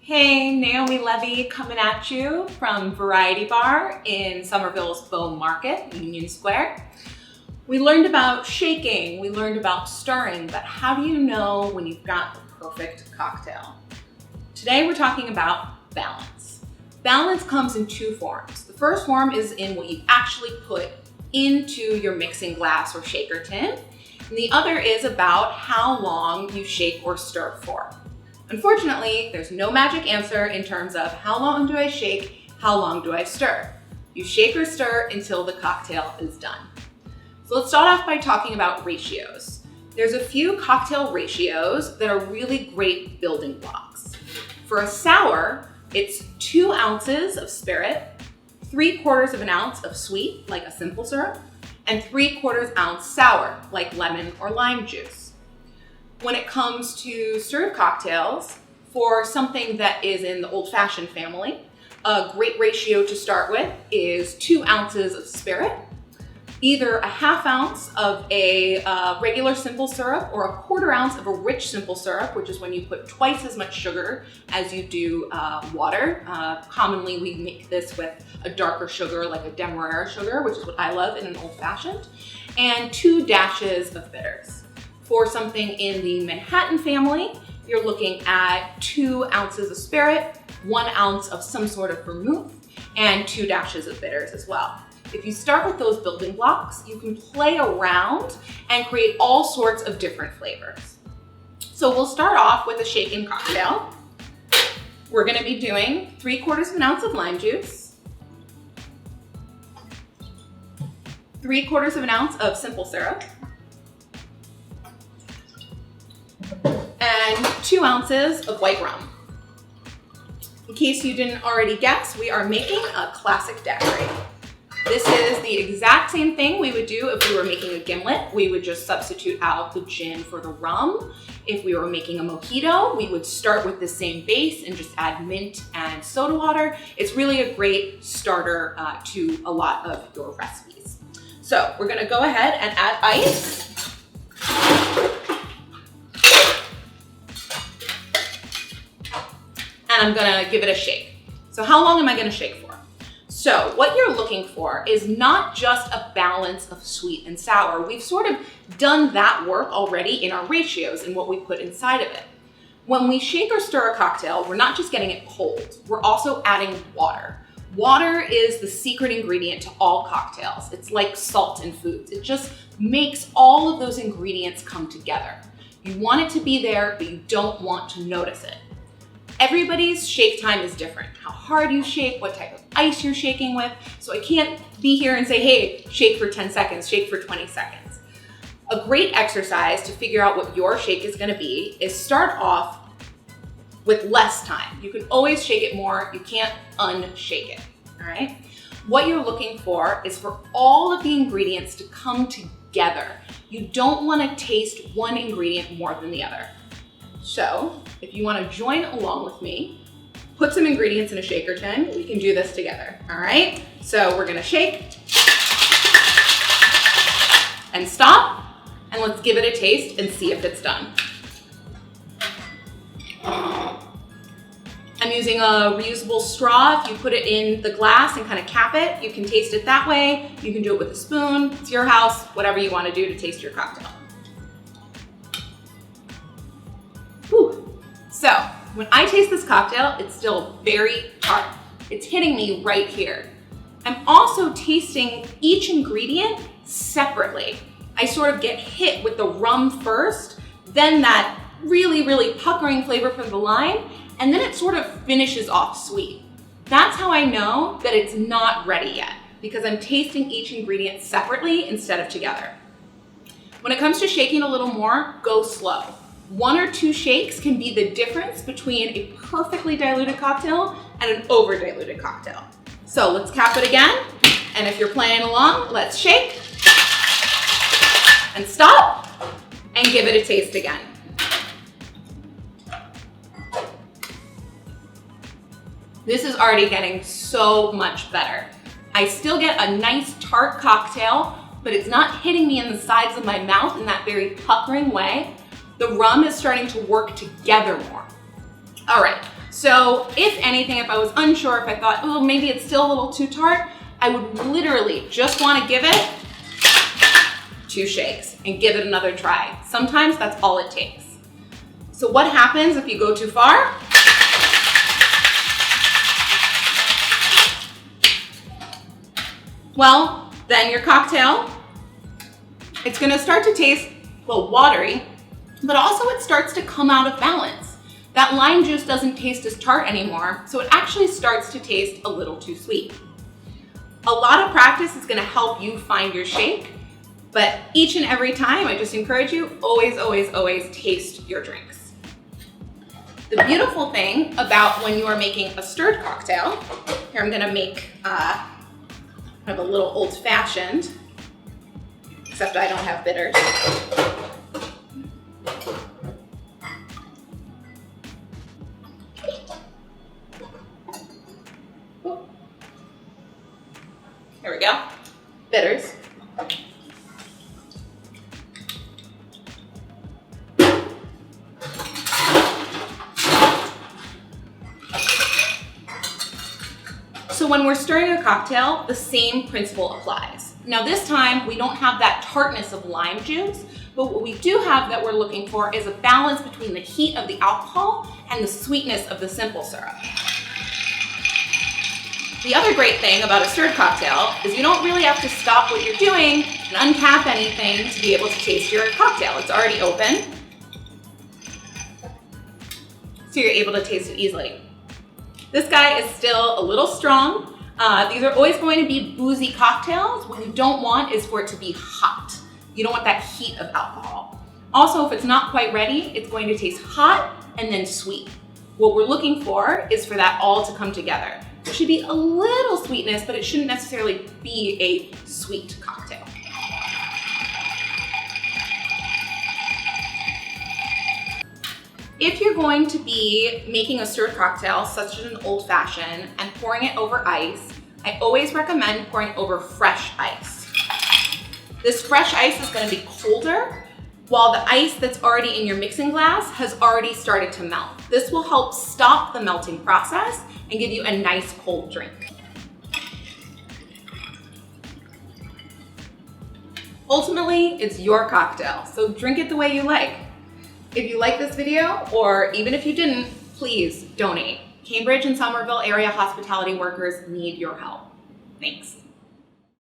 Hey, Naomi Levy coming at you from Variety Bar in Somerville's Bow Market, Union Square. We learned about shaking, we learned about stirring, but how do you know when you've got the perfect cocktail? Today we're talking about balance. Balance comes in two forms. The first form is in what you actually put into your mixing glass or shaker tin, and the other is about how long you shake or stir for. Unfortunately, there's no magic answer in terms of how long do I shake, how long do I stir. You shake or stir until the cocktail is done. So let's start off by talking about ratios. There's a few cocktail ratios that are really great building blocks. For a sour, it's 2 ounces of spirit, 3/4 of an ounce of sweet, like a simple syrup, and 3/4 ounce sour, like lemon or lime juice. When it comes to stirred cocktails, for something that is in the old-fashioned family, a great ratio to start with is 2 ounces of spirit, either a 1/2 ounce of a regular simple syrup or a 1/4 ounce of a rich simple syrup, which is when you put twice as much sugar as you do water. Commonly, we make this with a darker sugar, like a demerara sugar, which is what I love in an old-fashioned, and 2 dashes of bitters. For something in the Manhattan family, you're looking at 2 ounces of spirit, 1 ounce of some sort of vermouth, and 2 dashes of bitters as well. If you start with those building blocks, you can play around and create all sorts of different flavors. So we'll start off with a shaken cocktail. We're gonna be doing 3/4 of an ounce of lime juice, 3/4 of an ounce of simple syrup, and 2 ounces of white rum. In case you didn't already guess, we are making a classic daiquiri. This is the exact same thing we would do if we were making a gimlet. We would just substitute out the gin for the rum. If we were making a mojito, we would start with the same base and just add mint and soda water. It's really a great starter to a lot of your recipes. So we're gonna go ahead and add ice. And I'm gonna give it a shake. So how long am I gonna shake for? So what you're looking for is not just a balance of sweet and sour. We've sort of done that work already in our ratios and what we put inside of it. When we shake or stir a cocktail, we're not just getting it cold, we're also adding water. Water is the secret ingredient to all cocktails. It's like salt in foods. It just makes all of those ingredients come together. You want it to be there, but you don't want to notice it. Everybody's shake time is different. How hard you shake, what type of ice you're shaking with. So I can't be here and say, hey, shake for 10 seconds, shake for 20 seconds. A great exercise to figure out what your shake is gonna be is start off with less time. You can always shake it more, you can't unshake it, all right? What you're looking for is for all of the ingredients to come together. You don't wanna taste one ingredient more than the other. So if you want to join along with me, put some ingredients in a shaker tin. We can do this together, all right? So we're gonna shake and stop, and let's give it a taste and see if it's done. I'm using a reusable straw. If you put it in the glass and kind of cap it, you can taste it that way. You can do it with a spoon. It's your house, whatever you want to do to taste your cocktail. Whew. So when I taste this cocktail, it's still very tart. It's hitting me right here. I'm also tasting each ingredient separately. I sort of get hit with the rum first, then that really, really puckering flavor from the lime, and then it sort of finishes off sweet. That's how I know that it's not ready yet, because I'm tasting each ingredient separately instead of together. When it comes to shaking a little more, go slow. 1 or 2 shakes can be the difference between a perfectly diluted cocktail and an over-diluted cocktail. So let's cap it again. And if you're playing along, let's shake and stop and give it a taste again. This is already getting so much better. I still get a nice tart cocktail, but it's not hitting me in the sides of my mouth in that very puckering way. The rum is starting to work together more. All right, So if anything, if I was unsure, if I thought, oh, maybe it's still a little too tart, I would literally just want to give it 2 shakes and give it another try. Sometimes that's all it takes. So what happens if you go too far? Well, then your cocktail, it's gonna start to taste, well, watery, but also it starts to come out of balance. That lime juice doesn't taste as tart anymore, so it actually starts to taste a little too sweet. A lot of practice is gonna help you find your shake, but each and every time, I just encourage you, always, always, always taste your drinks. The beautiful thing about when you are making a stirred cocktail, here I'm gonna make kind of a little old-fashioned, except I don't have bitters. There we go, bitters. So when we're stirring a cocktail, the same principle applies. Now this time, we don't have that tartness of lime juice, but what we do have that we're looking for is a balance between the heat of the alcohol and the sweetness of the simple syrup. The other great thing about a stirred cocktail is you don't really have to stop what you're doing and uncap anything to be able to taste your cocktail. It's already open, so you're able to taste it easily. This guy is still a little strong. These are always going to be boozy cocktails. What you don't want is for it to be hot. You don't want that heat of alcohol. Also, if it's not quite ready, it's going to taste hot and then sweet. What we're looking for is for that all to come together. There should be a little sweetness, but it shouldn't necessarily be a sweet cocktail. If you're going to be making a stirred cocktail, such as an old fashioned, and pouring it over ice, I always recommend pouring over fresh ice. This fresh ice is going to be colder, while the ice that's already in your mixing glass has already started to melt. This will help stop the melting process and give you a nice cold drink. Ultimately, it's your cocktail, so drink it the way you like. If you like this video, or even if you didn't, please donate. Cambridge and Somerville area hospitality workers need your help. Thanks.